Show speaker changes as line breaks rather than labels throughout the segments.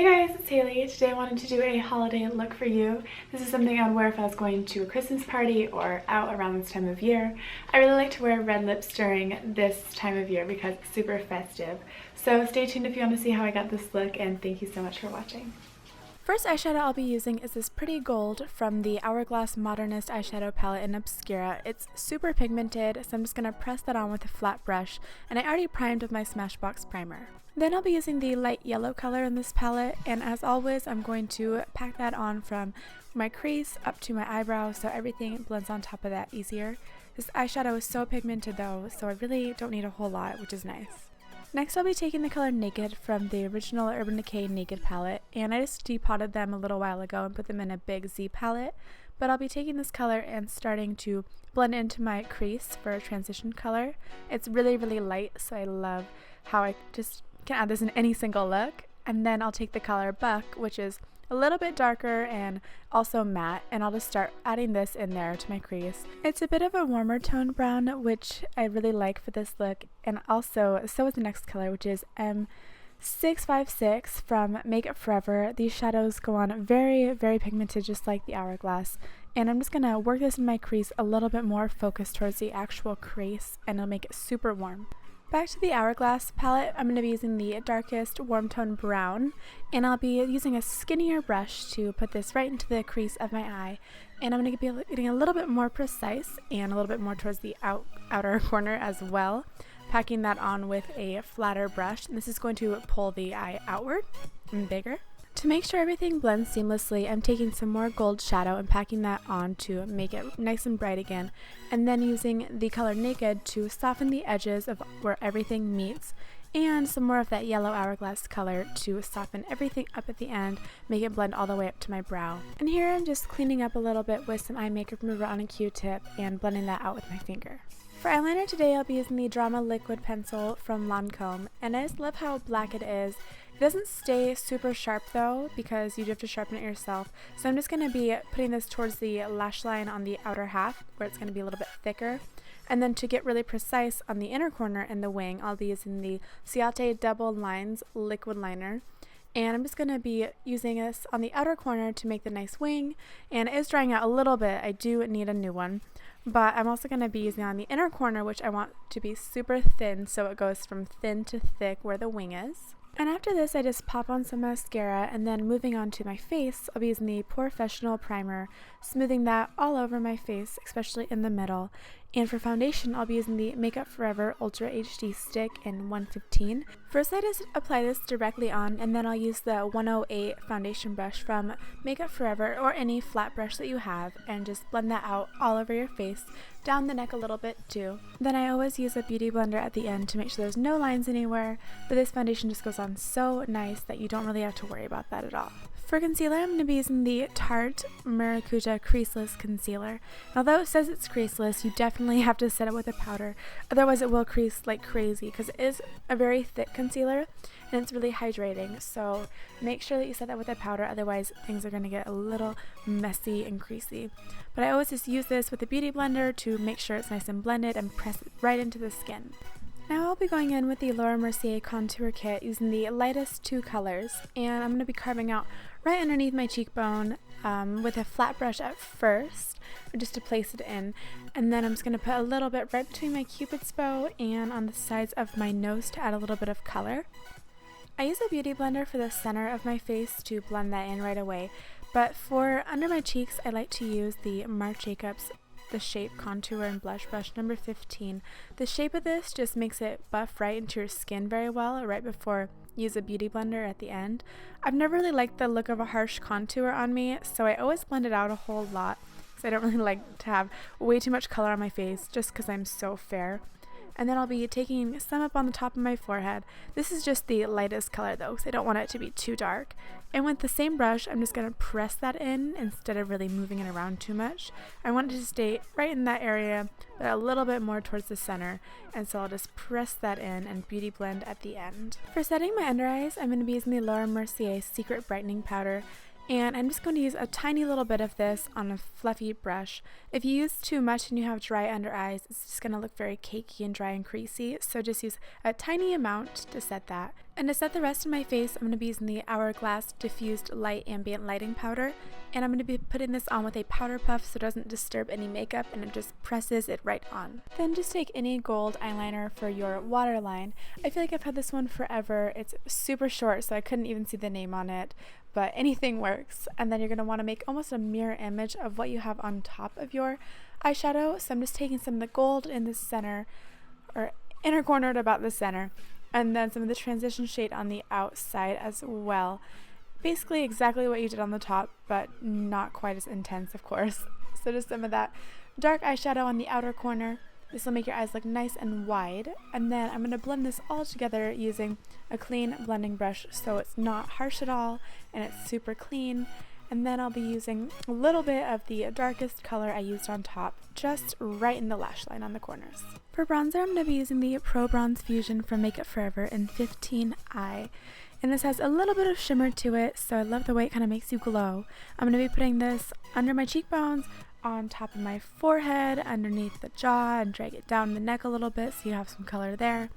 Hey guys, it's Haley. Today I wanted to do a holiday look for you. This is something I would wear if I was going to a Christmas party or out around this time of year. I really like to wear red lips during this time of year because it's super festive. So stay tuned if you want to see how I got this look, and thank you so much for watching. First eyeshadow I'll be using is this pretty gold from the Hourglass Modernist eyeshadow palette in Obscura. It's super pigmented, so I'm just going to press that on with a flat brush, and I already primed with my Smashbox primer. Then I'll be using the light yellow color in this palette, and as always I'm going to pack that on from my crease up to my eyebrow so everything blends on top of that easier. This eyeshadow is so pigmented though, so I really don't need a whole lot, which is nice. Next I'll be taking the color Naked from the original Urban Decay Naked palette, and I just depotted them a little while ago and put them in a big Z palette, but I'll be taking this color and starting to blend into my crease for a transition color. It's really light, so I love how I just can add this in any single look. And then I'll take the color Buck, which is a little bit darker and also matte, and I'll just start adding this in there to my crease. It's a bit of a warmer tone brown, which I really like for this look, and also so is the next color, which is M656 from Makeup Forever. These shadows go on very pigmented, just like the Hourglass, and I'm just gonna work this in my crease a little bit more focused towards the actual crease, and it'll make it super warm. Back to the Hourglass palette, I'm going to be using the darkest warm tone brown, and I'll be using a skinnier brush to put this right into the crease of my eye, and I'm going to be getting a little bit more precise and a little bit more towards the outer corner as well, packing that on with a flatter brush, and this is going to pull the eye outward and bigger. To make sure everything blends seamlessly, I'm taking some more gold shadow and packing that on to make it nice and bright again, and then using the color Naked to soften the edges of where everything meets, and some more of that yellow Hourglass color to soften everything up at the end, make it blend all the way up to my brow. And here I'm just cleaning up a little bit with some eye makeup remover on a Q-tip and blending that out with my finger. For eyeliner today, I'll be using the Drama Liquid Pencil from Lancome, and I just love how black it is. It doesn't stay super sharp though, because you do have to sharpen it yourself, so I'm just going to be putting this towards the lash line on the outer half, where it's going to be a little bit thicker. And then to get really precise on the inner corner and the wing, I'll be using the Ciate Double Lines Liquid Liner. And I'm just going to be using this on the outer corner to make the nice wing, and it is drying out a little bit. I do need a new one. But I'm also going to be using it on the inner corner, which I want to be super thin, so it goes from thin to thick where the wing is. And after this, I just pop on some mascara, and then moving on to my face, I'll be using the Porefessional primer, smoothing that all over my face, especially in the middle. And for foundation, I'll be using the Makeup Forever Ultra HD Stick in 115. First, I just apply this directly on, and then I'll use the 108 foundation brush from Makeup Forever, or any flat brush that you have, and just blend that out all over your face, down the neck a little bit too. Then I always use a beauty blender at the end to make sure there's no lines anywhere, but this foundation just goes on so nice that you don't really have to worry about that at all. For concealer, I'm going to be using the Tarte Maracuja Creaseless Concealer. Although it says it's creaseless, you definitely have to set it with a powder, otherwise it will crease like crazy, because it is a very thick concealer and it's really hydrating, so make sure that you set that with a powder, otherwise things are going to get a little messy and creasy. But I always just use this with a beauty blender to make sure it's nice and blended and press it right into the skin. Now I'll be going in with the Mercier Contour Kit using the lightest two colors, and I'm going to be carving out right underneath my cheekbone with a flat brush at first, just to place it in, and then I'm just going to put a little bit right between my cupid's bow and on the sides of my nose to add a little bit of color. I use a beauty blender for the center of my face to blend that in right away, but for under my cheeks I like to use the Marc Jacobs The Shape Contour and Blush Brush number 15. The shape of this just makes it buff right into your skin very well right before you use a beauty blender at the end. I've never really liked the look of a harsh contour on me, so I always blend it out a whole lot, because I don't really like to have way too much color on my face just because I'm so fair. And then I'll be taking some up on the top of my forehead. This is just the lightest color though, because I don't want it to be too dark. And with the same brush, I'm just going to press that in instead of really moving it around too much. I want it to stay right in that area, but a little bit more towards the center. And so I'll just press that in and beauty blend at the end. For setting my under eyes, I'm going to be using the Laura Mercier Secret Brightening Powder. And I'm just going to use a tiny little bit of this on a fluffy brush. If you use too much and you have dry under eyes, it's just going to look very cakey and dry and creasy, so just use a tiny amount to set that. And to set the rest of my face, I'm going to be using the Hourglass Diffused Light Ambient Lighting Powder. And I'm going to be putting this on with a powder puff so it doesn't disturb any makeup and it just presses it right on. Then just take any gold eyeliner for your waterline. I feel like I've had this one forever. It's super short so I couldn't even see the name on it, but anything works. And then you're going to want to make almost a mirror image of what you have on top of your eyeshadow. So I'm just taking some of the gold in the center, or inner corner at about the center, and then some of the transition shade on the outside as well. Basically exactly what you did on the top, but not quite as intense, of course. So just some of that dark eyeshadow on the outer corner. This will make your eyes look nice and wide. And then I'm going to blend this all together using a clean blending brush so it's not harsh at all and it's super clean. And then I'll be using a little bit of the darkest color I used on top, just right in the lash line on the corners. For bronzer, I'm going to be using the Pro Bronze Fusion from Makeup Forever in 15i. And this has a little bit of shimmer to it, so I love the way it kind of makes you glow. I'm going to be putting this under my cheekbones, on top of my forehead, underneath the jaw, and drag it down the neck a little bit so you have some color there.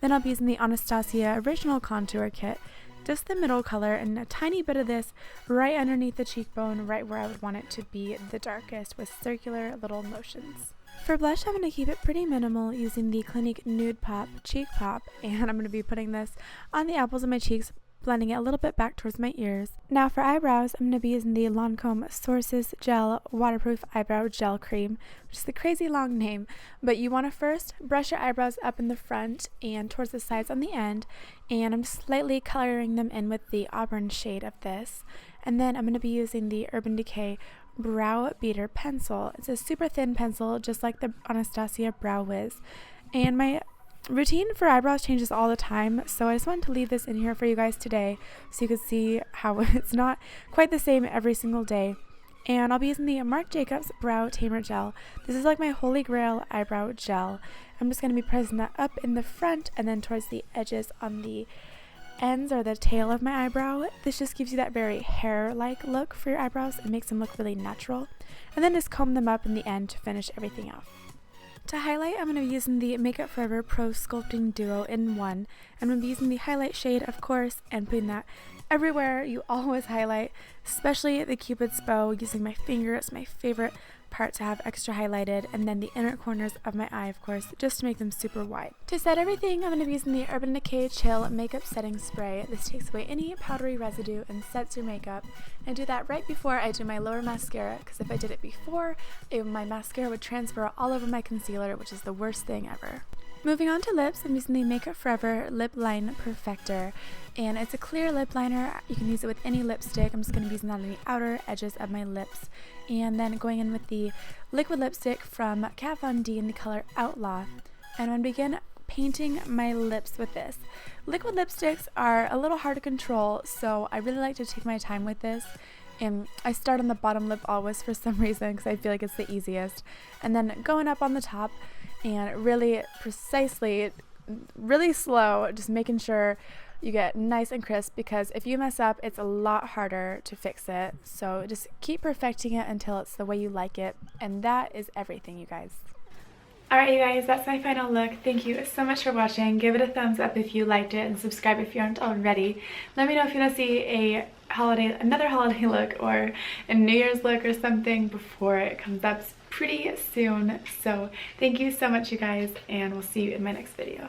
Then I'll be using the Anastasia Original Contour Kit, just the middle color, and a tiny bit of this right underneath the cheekbone, right where I would want it to be the darkest, with circular little motions. For blush, I'm going to keep it pretty minimal using the Clinique Nude Pop Cheek Pop, and I'm going to be putting this on the apples of my cheeks, blending it a little bit back towards my ears. Now for eyebrows, I'm going to be using the Lancome Sourcils Gel Waterproof Eyebrow Gel Cream, which is the crazy long name, but you want to first brush your eyebrows up in the front and towards the sides on the end, and I'm slightly coloring them in with the auburn shade of this. And then I'm going to be using the Urban Decay Brow Beater Pencil. It's a super thin pencil, just like the Anastasia Brow Wiz. And my routine for eyebrows changes all the time, so I just wanted to leave this in here for you guys today so you could see how it's not quite the same every single day. And I'll be using the Marc Jacobs Brow Tamer Gel. This is like my holy grail eyebrow gel. I'm just going to be pressing that up in the front and then towards the edges on the ends or the tail of my eyebrow. This just gives you that very hair-like look for your eyebrows and makes them look really natural. And then just comb them up in the end to finish everything off. To highlight, I'm going to be using the Makeup Forever Pro Sculpting Duo in 1. I'm going to be using the highlight shade, of course, and putting that everywhere you always highlight, especially the Cupid's bow, using my finger. It's my favorite part to have extra highlighted, and then the inner corners of my eye, of course, just to make them super wide. To set everything, I'm going to be using the Urban Decay Chill Makeup Setting Spray. This takes away any powdery residue and sets your makeup. And I do that right before I do my lower mascara, because if I did it before, my mascara would transfer all over my concealer, which is the worst thing ever. Moving on to lips, I'm using the Makeup Forever Lip Line Perfector, and it's a clear lip liner. You can use it with any lipstick. I'm just going to be using that on the outer edges of my lips, and then going in with the liquid lipstick from Kat Von D in the color Outlaw, and I'm going to begin painting my lips with this. Liquid lipsticks are a little hard to control, so I really like to take my time with this. And I start on the bottom lip always for some reason because I feel like it's the easiest, and then going up on the top and really precisely, really slow, just making sure you get nice and crisp, because if you mess up, it's a lot harder to fix it. So just keep perfecting it until it's the way you like it, and that is everything, you guys. Alright, you guys, that's my final look. Thank you so much for watching. Give it a thumbs up if you liked it, and subscribe if you aren't already. Let me know if you want to see another holiday look or a New Year's look or something before it comes up pretty soon. So thank you so much, you guys, and we'll see you in my next video.